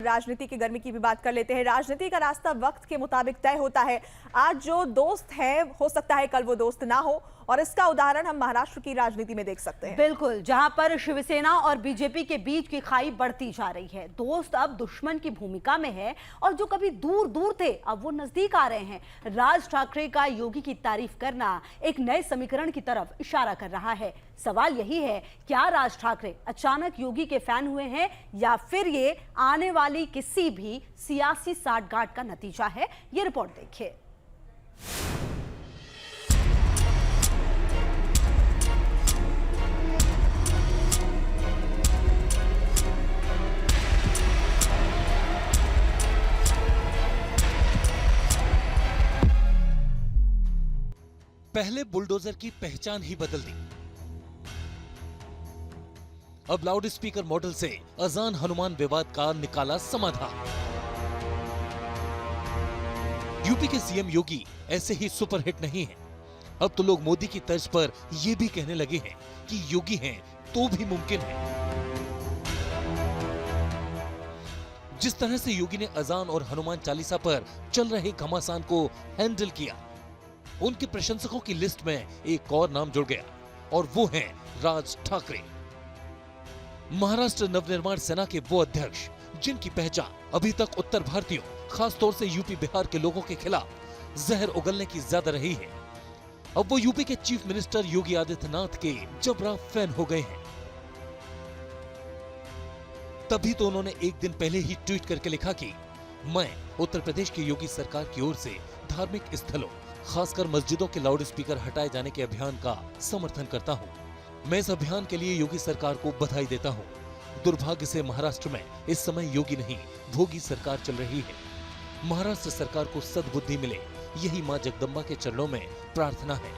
राजनीति की गर्मी की भी बात कर लेते हैं। राजनीति का रास्ता वक्त के मुताबिक तय होता है। आज जो दोस्त है हो सकता है कल वो दोस्त ना हो, और इसका उदाहरण हम महाराष्ट्र की राजनीति में देख सकते हैं। बिल्कुल, जहां पर शिवसेना और बीजेपी के बीच की खाई बढ़ती जा रही है। दोस्त अब दुश्मन की भूमिका में है और जो कभी दूर दूर थे अब वो नजदीक आ रहे हैं। राज ठाकरे का योगी की तारीफ करना एक नए समीकरण की तरफ इशारा कर रहा है। सवाल यही है, क्या राज ठाकरे अचानक योगी के फैन हुए हैं या फिर ये आने वाली किसी भी सियासी साठगांठ का नतीजा है? ये रिपोर्ट देखिए। पहले बुलडोजर की पहचान ही बदल दी। अब लाउड स्पीकर मॉडल से अजान हनुमान विवाद का निकाला समाधान। यूपी के सीएम योगी ऐसे ही सुपरहिट नहीं हैं। अब तो लोग मोदी की तर्ज पर यह भी कहने लगे हैं कि योगी हैं तो भी मुमकिन है। जिस तरह से योगी ने अजान और हनुमान चालीसा पर चल रहे घमासान को हैंडल किया, उनके प्रशंसकों की लिस्ट में एक और नाम जुड़ गया और वो हैं राज ठाकरे। महाराष्ट्र नवनिर्माण सेना के वो अध्यक्ष जिनकी पहचान अभी तक उत्तर भारतीयों, खासतौर से यूपी बिहार के लोगों के खिलाफ जहर उगलने की ज्यादा रही है, अब वो यूपी के चीफ मिनिस्टर योगी आदित्यनाथ के जबरा फैन हो गए हैं। तभी तो उन्होंने एक दिन पहले ही ट्वीट करके लिखा कि मैं उत्तर प्रदेश की योगी सरकार की ओर से धार्मिक स्थलों, खासकर मस्जिदों के लाउड स्पीकर हटाए जाने के अभियान का समर्थन करता हूं। मैं इस अभियान के लिए योगी सरकार को बधाई देता हूं। दुर्भाग्य से महाराष्ट्र में इस समय योगी नहीं, भोगी सरकार चल रही है। महाराष्ट्र सरकार को सद्बुद्धि मिले, यही मां जगदम्बा के चरणों में प्रार्थना है।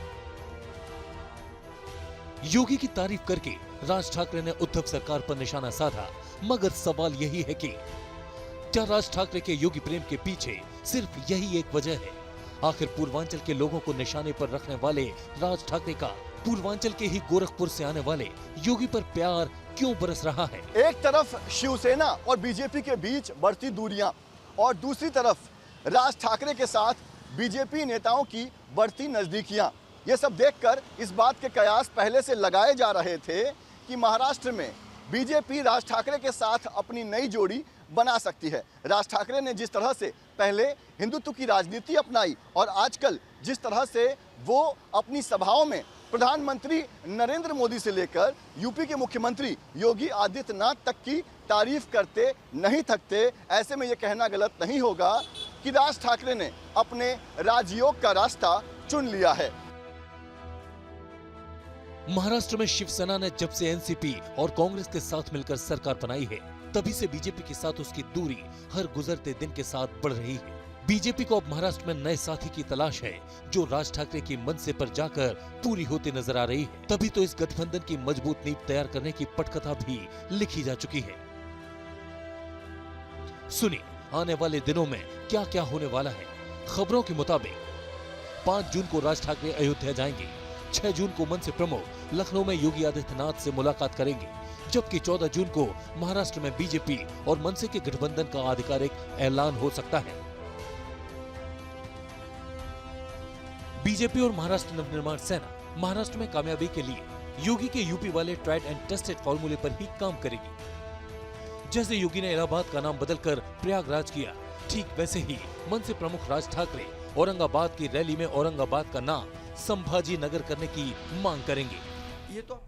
योगी की तारीफ करके राज ठाकरे ने उद्धव सरकार पर निशाना साधा, मगर सवाल यही है कि क्या राज ठाकरे के योगी प्रेम के पीछे सिर्फ यही एक वजह है? आखिर पूर्वांचल के लोगों को निशाने पर रखने वाले राज ठाकरे का पूर्वांचल के ही गोरखपुर से आने वाले योगी पर प्यार क्यों बरस रहा है? एक तरफ शिवसेना और बीजेपी के बीच बढ़ती दूरियां और दूसरी तरफ राज ठाकरे के साथ बीजेपी नेताओं की बढ़ती नजदीकियां, ये सब देखकर इस बात के कयास पहले से लगाए जा रहे थे कि महाराष्ट्र में बीजेपी राज ठाकरे के साथ अपनी नई जोड़ी बना सकती है। राज ठाकरे ने जिस तरह से पहले हिंदुत्व की राजनीति अपनाई और आजकल जिस तरह से वो अपनी सभाओं में प्रधानमंत्री नरेंद्र मोदी से लेकर यूपी के मुख्यमंत्री योगी आदित्यनाथ तक की तारीफ करते नहीं थकते, ऐसे में ये कहना गलत नहीं होगा कि राज ठाकरे ने अपने राजयोग का रास्ता चुन लिया है। महाराष्ट्र में शिवसेना ने जब से एनसीपी और कांग्रेस के साथ मिलकर सरकार बनाई है, तभी से बीजेपी के साथ उसकी दूरी हर गुजरते दिन के साथ बढ़ रही है। बीजेपी को अब महाराष्ट्र में नए साथी की तलाश है जो राज ठाकरे की मनसे पर जाकर पूरी होती नजर आ रही है। तभी तो इस गठबंधन की मजबूत नींव तैयार करने की पटकथा भी लिखी जा चुकी है। सुनिए आने वाले दिनों में क्या क्या होने वाला है। खबरों के मुताबिक 5 जून को राज ठाकरे अयोध्या जाएंगे, 6 जून को मनसे प्रमुख लखनऊ में योगी आदित्यनाथ से मुलाकात करेंगे, जबकि 14 जून को महाराष्ट्र में बीजेपी और मनसे के गठबंधन का आधिकारिक ऐलान हो सकता है। बीजेपी और महाराष्ट्र नवनिर्माण सेना महाराष्ट्र में कामयाबी के लिए योगी के यूपी वाले ट्राइड एंड टेस्टेड फॉर्मूले पर ही काम करेगी। जैसे योगी ने इलाहाबाद का नाम बदलकर प्रयागराज किया, ठीक वैसे ही मनसे प्रमुख राज ठाकरे औरंगाबाद की रैली में औरंगाबाद का नाम संभाजी नगर करने की मांग करेंगे। ये तो